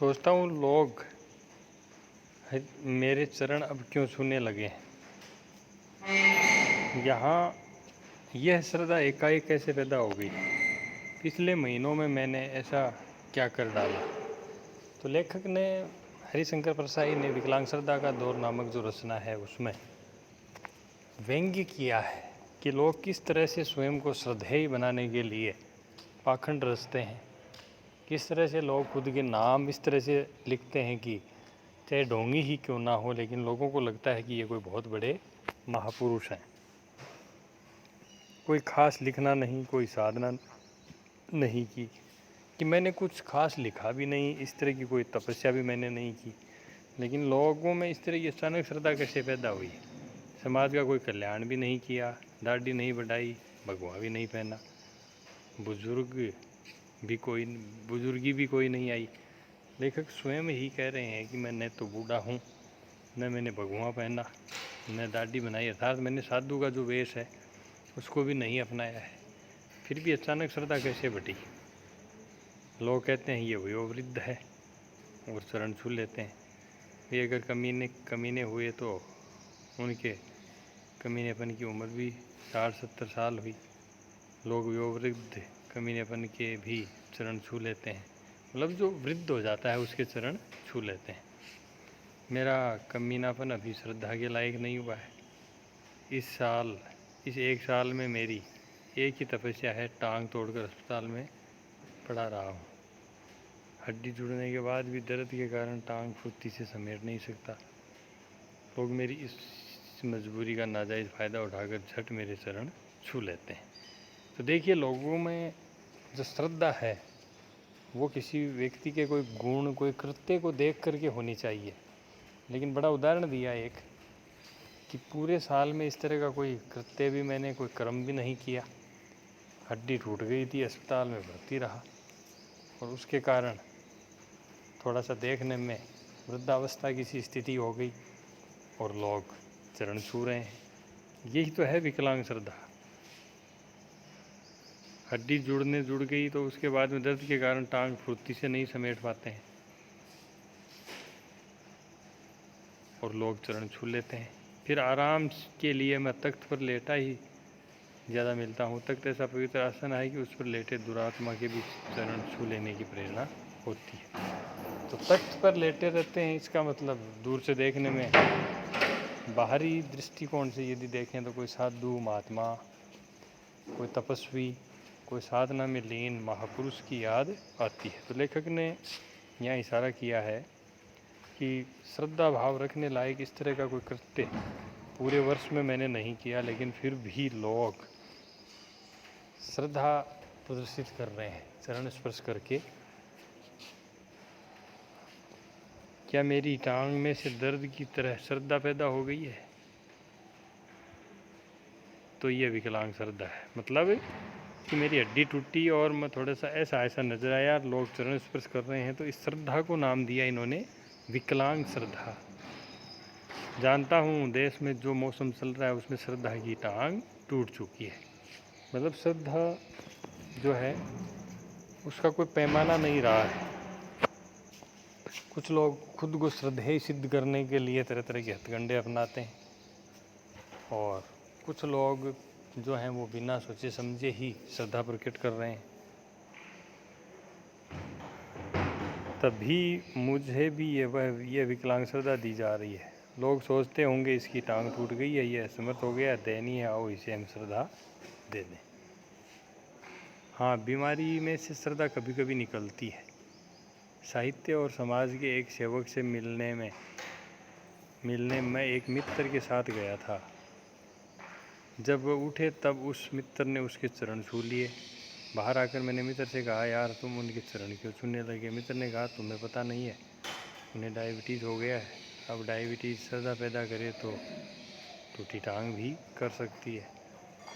सोचता हूँ लोग मेरे चरण अब क्यों छूने लगे हैं। यहाँ यह श्रद्धा एकाएक कैसे पैदा हो गई। पिछले महीनों में मैंने ऐसा क्या कर डाला। तो लेखक ने हरिशंकर परसाई ने विकलांग श्रद्धा का दौर नामक जो रचना है उसमें व्यंग्य किया है कि लोग किस तरह से स्वयं को श्रद्धेय बनाने के लिए पाखंड रचते हैं। किस तरह से लोग खुद के नाम इस तरह से लिखते हैं कि चाहे ढोंगी ही क्यों ना हो, लेकिन लोगों को लगता है कि ये कोई बहुत बड़े महापुरुष हैं। कोई खास लिखना नहीं, कोई साधना नहीं की कि मैंने कुछ खास लिखा भी नहीं, इस तरह की कोई तपस्या भी मैंने नहीं की, लेकिन लोगों में इस तरह की अचानक श्रद्धा कैसे पैदा हुई। समाज का कोई कल्याण भी नहीं किया, दाढ़ी नहीं बढ़ाई, भगवा भी नहीं पहना, बुजुर्गी भी कोई नहीं आई। लेखक स्वयं ही कह रहे हैं कि मैं न तो बूढ़ा हूँ, न मैंने भगवा पहना, न दाढ़ी बनाई, अर्थात मैंने साधु का जो वेश है उसको भी नहीं अपनाया है। फिर भी अचानक श्रद्धा कैसे बढ़ी। लोग कहते हैं ये वयोवृद्ध है और चरण छू लेते हैं। ये अगर कमीने हुए तो उनके कमीनेपन की उम्र भी 60-70 साल हुई। लोग वयोवृद्ध कमीनेपन के भी चरण छू लेते हैं, मतलब जो वृद्ध हो जाता है उसके चरण छू लेते हैं। मेरा कमीनापन अभी श्रद्धा के लायक नहीं हुआ है। इस एक साल में मेरी एक ही तपस्या है, टांग तोड़कर अस्पताल में पड़ा रहा हूँ। हड्डी जुड़ने के बाद भी दर्द के कारण टांग फुर्ती से समेट नहीं सकता। लोग मेरी इस मजबूरी का नाजायज़ फ़ायदा उठाकर झट मेरे चरण छू लेते हैं। तो देखिए, लोगों में जो श्रद्धा है वो किसी व्यक्ति के कोई गुण, कोई कृत्य को देख करके होनी चाहिए। लेकिन बड़ा उदाहरण दिया एक कि पूरे साल में इस तरह का कोई कृत्य भी मैंने, कोई कर्म भी नहीं किया। हड्डी टूट गई थी, अस्पताल में भर्ती रहा और उसके कारण थोड़ा सा देखने में वृद्धावस्था की सी स्थिति हो गई और लोग चरण छू रहे हैं। यही तो है विकलांग श्रद्धा। हड्डी जुड़ गई तो उसके बाद में दर्द के कारण टांग फुर्ती से नहीं समेट पाते हैं और लोग चरण छू लेते हैं। फिर आराम के लिए मैं तख्त पर लेटा ही ज़्यादा मिलता हूँ। तख्त ऐसा पवित्र आसन है कि उस पर लेटे दुरात्मा के भी चरण छू लेने की प्रेरणा होती है। तो तख्त पर लेटे रहते हैं, इसका मतलब दूर से देखने में, बाहरी दृष्टिकोण से यदि देखें तो कोई साधु महात्मा, कोई तपस्वी, कोई साधना में लीन महापुरुष की याद आती है। तो लेखक ने यहाँ इशारा किया है कि श्रद्धा भाव रखने लायक इस तरह का कोई कृत्य पूरे वर्ष में मैंने नहीं किया, लेकिन फिर भी लोग श्रद्धा प्रदर्शित कर रहे हैं चरण स्पर्श करके। क्या मेरी टांग में से दर्द की तरह श्रद्धा पैदा हो गई है? तो ये विकलांग श्रद्धा है। मतलब कि मेरी हड्डी टूटी और मैं थोड़ा सा ऐसा नजर आया, लोग चरण स्पर्श कर रहे हैं, तो इस श्रद्धा को नाम दिया इन्होंने विकलांग श्रद्धा। जानता हूँ देश में जो मौसम चल रहा है उसमें श्रद्धा की टांग टूट चुकी है। मतलब श्रद्धा जो है उसका कोई पैमाना नहीं रहा है। कुछ लोग खुद को श्रद्धेय सिद्ध करने के लिए तरह तरह के हथकंडे अपनाते हैं और कुछ लोग जो हैं वो बिना सोचे समझे ही श्रद्धा प्रकट कर रहे हैं। तभी मुझे भी ये विकलांग श्रद्धा दी जा रही है। लोग सोचते होंगे इसकी टांग टूट गई है, ये असमर्थ हो गया, दयनीय है, आओ इसे हम श्रद्धा दे दें। हाँ, बीमारी में से श्रद्धा कभी कभी निकलती है। साहित्य और समाज के एक सेवक से मिलने में एक मित्र के साथ गया था। जब वो उठे तब उस मित्र ने उसके चरण छू लिए। बाहर आकर मैंने मित्र से कहा, यार तुम उनके चरण क्यों छूने लगे? मित्र ने कहा, तुम्हें पता नहीं है, उन्हें डायबिटीज़ हो गया है। अब डायबिटीज़ श्रद्धा पैदा करे तो टूटी टांग भी कर सकती है।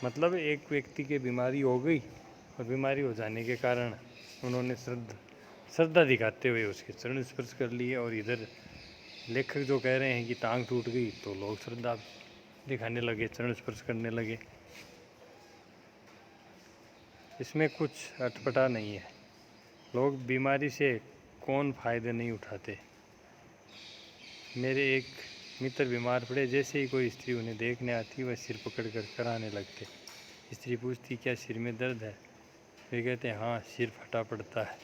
मतलब एक व्यक्ति की बीमारी हो गई और बीमारी हो जाने के कारण उन्होंने श्रद्धा दिखाते हुए उसके चरण स्पर्श कर लिए। और इधर लेखक जो कह रहे हैं कि टांग टूट गई तो लोग श्रद्धा दिखाने लगे, चरण स्पर्श करने लगे। इसमें कुछ अटपटा नहीं है। लोग बीमारी से कौन फ़ायदे नहीं उठाते। मेरे एक मित्र बीमार पड़े, जैसे ही कोई स्त्री उन्हें देखने आती वह सिर पकड़ कर कराने लगते। स्त्री पूछती क्या सिर में दर्द है? वे कहते हैं हाँ सिर फटा पड़ता है।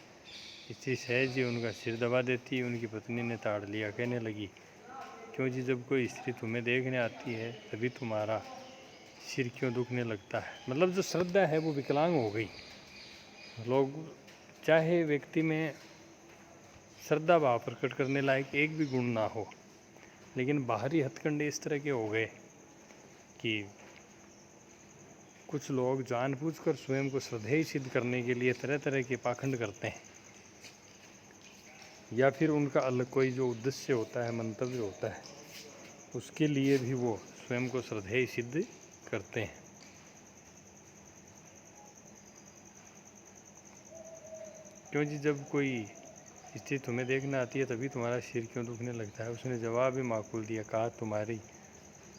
स्त्री सहज ही उनका सिर दबा देती। उनकी पत्नी ने ताड़ लिया, कहने लगी क्यों जी, जब कोई स्त्री तुम्हें देखने आती है तभी तुम्हारा सिर क्यों दुखने लगता है। मतलब जो श्रद्धा है वो विकलांग हो गई। लोग चाहे व्यक्ति में श्रद्धा भाव प्रकट करने लायक एक भी गुण ना हो, लेकिन बाहरी हथकंडे इस तरह के हो गए कि कुछ लोग जानबूझकर स्वयं को श्रद्धेय सिद्ध करने के लिए तरह तरह के पाखंड करते हैं, या फिर उनका अलग कोई जो उद्देश्य होता है, मंतव्य होता है, उसके लिए भी वो स्वयं को श्रद्धेय सिद्ध करते हैं। क्यों जी, जब कोई स्त्री तुम्हें देखना आती है तभी तुम्हारा सिर क्यों दुखने लगता है। उसने जवाब भी माकूल दिया, कहा तुम्हारी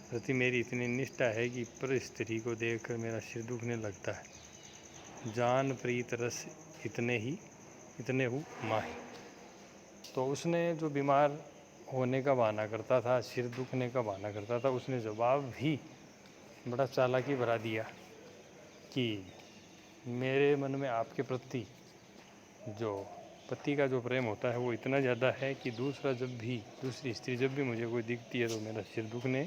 प्रति मेरी इतनी निष्ठा है कि पर स्त्री को देखकर मेरा सिर दुखने लगता है। जान प्रीत रस इतने हूँ माही। तो उसने जो बीमार होने का बहाना करता था, सिर दुखने का बहाना करता था, उसने जवाब भी बड़ा चालाकी भरा दिया कि मेरे मन में आपके प्रति जो पति का जो प्रेम होता है वो इतना ज़्यादा है कि दूसरी स्त्री जब भी मुझे कोई दिखती है तो मेरा सिर दुखने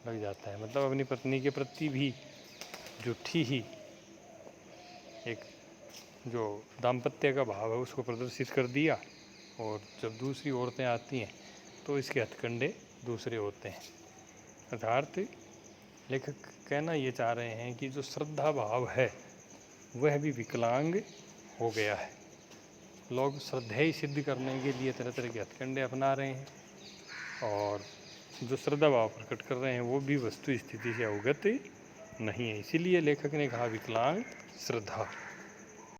लग जाता है। मतलब अपनी पत्नी के प्रति भी झूठी ही एक जो दाम्पत्य का भाव है उसको प्रदर्शित कर दिया। और जब दूसरी औरतें आती हैं तो इसके हथकंडे दूसरे होते हैं। अर्थात लेखक कहना ये चाह रहे हैं कि जो श्रद्धा भाव है वह भी विकलांग हो गया है। लोग श्रद्धेय सिद्ध करने के लिए तरह तरह के हथकंडे अपना रहे हैं, और जो श्रद्धा भाव प्रकट कर रहे हैं वो भी वस्तु स्थिति से अवगत नहीं है। इसीलिए लेखक ने कहा विकलांग श्रद्धा।